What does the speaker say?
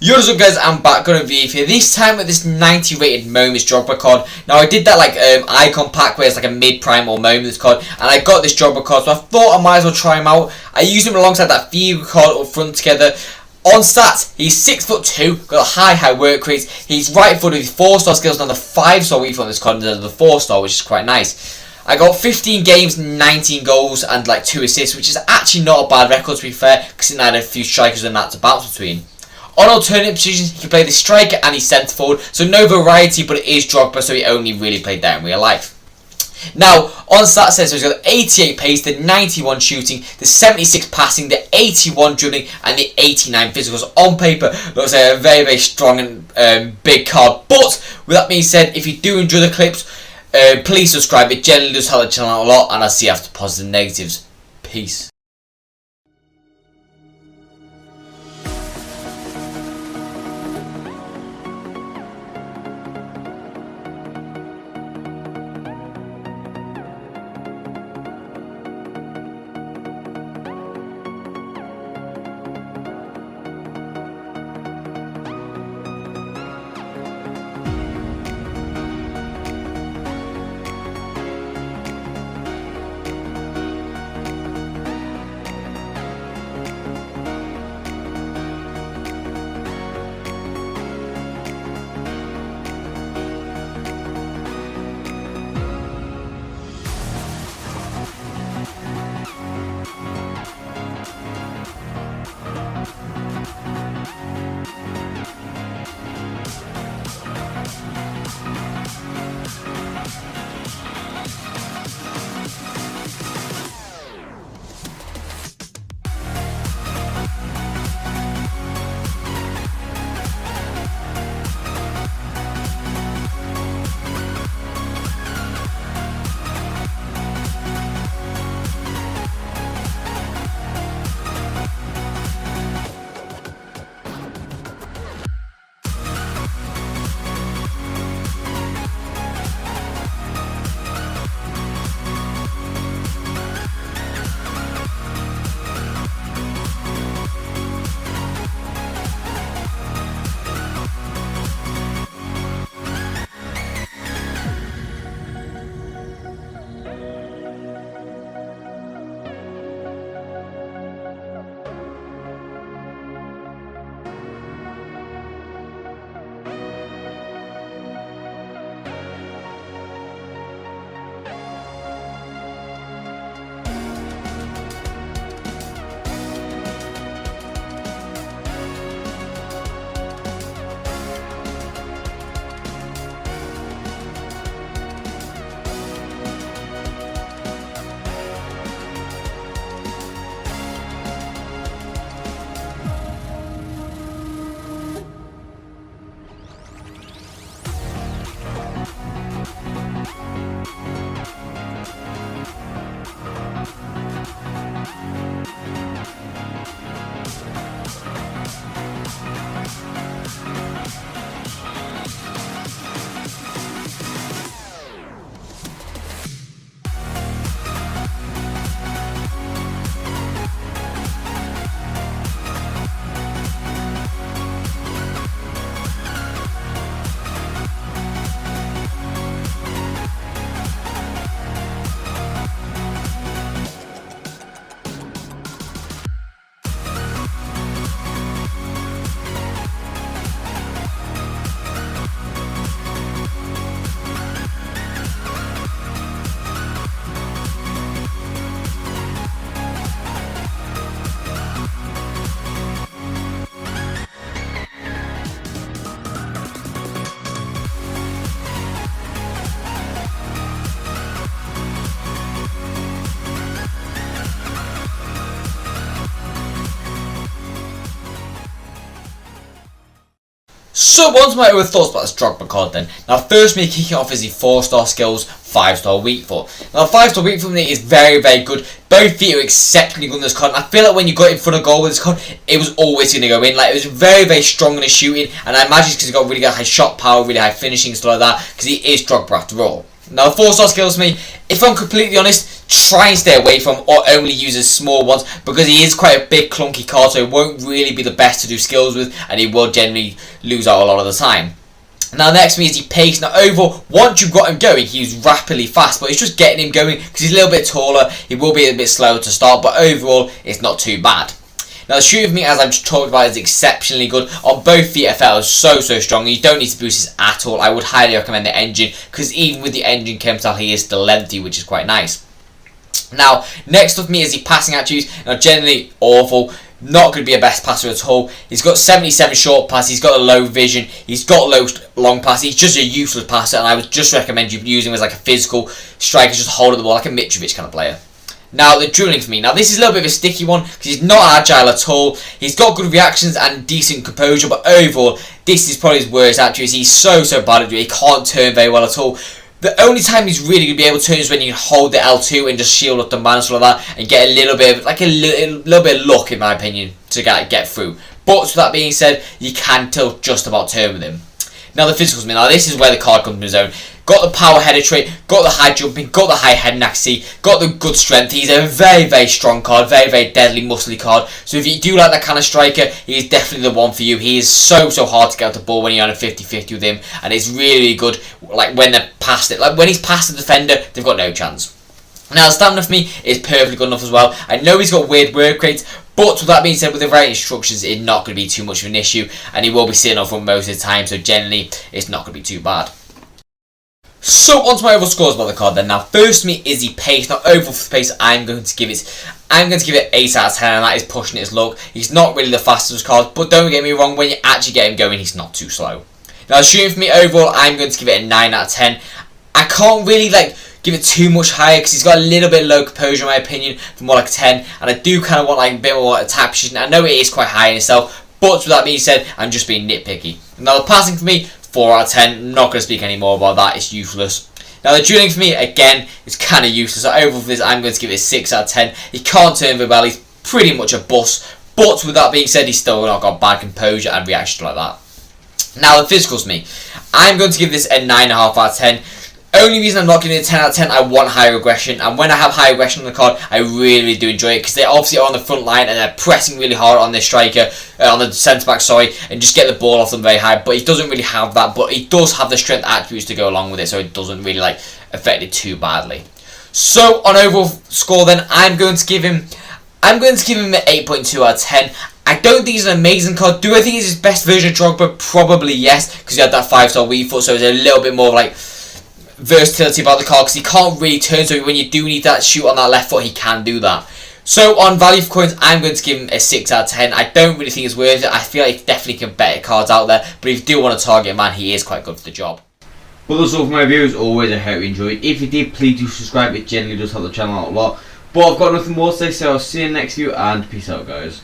Yo, what's up guys, I'm back on a review here, this time with this 90 rated Moments Drogba card. Now I did that like icon pack where it's like a mid-prime or Moments card, and I got this Drogba card, so I thought I might as well try him out. I used him alongside that Fifa card up front together. On stats, he's 6'2", got a high work rate, he's right-footed with 4-star skills, and the 5-star weak foot on this card instead of the 4-star, which is quite nice. I got 15 games, 19 goals, and like 2 assists, which is actually not a bad record to be fair, because I had a few strikers and that to bounce between. On alternate positions, he can play the striker and he's centre forward, so no variety, but it is Drogba, so he only really played that in real life. Now, on stats, so he's got 88 pace, the 91 shooting, the 76 passing, the 81 dribbling, and the 89 physicals. On paper, looks like a very strong and big card. But with that being said, if you do enjoy the clips, please subscribe. It generally does help the channel out a lot, and I'll see you after positives and negatives. Peace. So, on to my other thoughts about this Drogba card then. Now, first me kicking off is the 4-star skills, 5-star weak foot. Now, 5-star weak foot is very good. Both feet are exceptionally good in this card, and I feel like when you got in front of goal with this card, it was always going to go in. Like, it was very strong in his shooting, and I imagine it's because he's got really high shot power, really high finishing, stuff like that, because he is Drogba after all. Now, 4-star skills for me, if I'm completely honest, try and stay away from, or only use his small ones, because he is quite a big clunky card, so it won't really be the best to do skills with, and he will generally lose out a lot of the time. Now next to me is he pace. Now overall, once you've got him going, he's rapidly fast, but it's just getting him going because he's a little bit taller. He will be a bit slower to start, but overall, it's not too bad. Now the shooting for me, as I've just talked about, is exceptionally good. On both feet, FL is so strong. You don't need to boost this at all. I would highly recommend the engine, because even with the engine chem style, he is still lengthy, which is quite nice. Now, next up for me is the passing attributes. Now generally awful. Not going to be a best passer at all. He's got 77 short pass, he's got a low vision, he's got low long pass, he's just a useless passer, and I would just recommend you using him as like a physical striker, just hold the ball like a Mitrovic kind of player. Now the dribbling for me, now this is a little bit of a sticky one, because he's not agile at all. He's got good reactions and decent composure, but overall, this is probably his worst attribute. He's so bad at it, he can't turn very well at all. The only time he's really going to be able to turn is when you hold the L2 and just shield up the man and stuff like that, and get a little bit of, like a little bit of luck, in my opinion, to get through. But with that being said, you can still just about turn with him. Now the physicals, now this is where the card comes in his own. Got the power header trait, got the high jumping, got the high head accuracy, got the good strength. He's a very strong card, very deadly, muscly card. So if you do like that kind of striker, he is definitely the one for you. He is so hard to get out the ball when you're on a 50-50 with him, and it's really good. Like when they're past it, like when he's past the defender, they've got no chance. Now the stamina for me is perfectly good enough as well. I know he's got weird work rates, but with that being said, with the right instructions, it's not going to be too much of an issue, and he will be sitting up front most of the time, so generally it's not going to be too bad. So on to my overall scores about the card then. Now first to me is the pace. Now overall for the pace, I'm going to give it 8 out of 10, and that is pushing his luck. He's not really the fastest card, but don't get me wrong, when you actually get him going, he's not too slow. Now shooting for me overall, I'm going to give it a 9 out of 10. I can't really give it too much higher, because he's got a little bit low composure in my opinion, for more like a 10, and I do kind of want a bit more attack precision. I know it is quite high in itself, but with that being said, I'm just being nitpicky. Now the passing for me, 4 out of 10. I'm not going to speak any more about that, it's useless. Now the dribbling for me, again, is kind of useless. So overall for this, I'm going to give it a 6 out of 10. He can't turn very well, he's pretty much a bust, but with that being said, he's still not got bad composure and reaction like that. Now the physicals for me, I'm going to give this a 9.5 out of 10. Only reason I'm not giving it a 10 out of 10, I want higher aggression, and when I have high aggression on the card, I really do enjoy it, because they obviously are on the front line and they're pressing really hard on their striker, on the centre back, and just get the ball off them very high. But he doesn't really have that, but he does have the strength attributes to go along with it, so it doesn't really affect it too badly. So on overall score then, I'm going to give him an 8.2 out of 10. I don't think he's an amazing card. Do I think he's his best version of Drogba? Probably yes, because he had that 5-star weak foot, so it's a little bit more versatility about the card, because he can't really turn, so when you do need that shoot on that left foot, he can do that. So on value for coins, I'm going to give him a 6 out of 10. I don't really think it's worth it. I feel like definitely can better cards out there, but if you do want to target a man, he is quite good for the job. Well, that's all for my review. As always, I hope you enjoyed. If you did, please do subscribe. It generally does help the channel out a lot. But I've got nothing more to say, so I'll see you in the next video, and peace out, guys.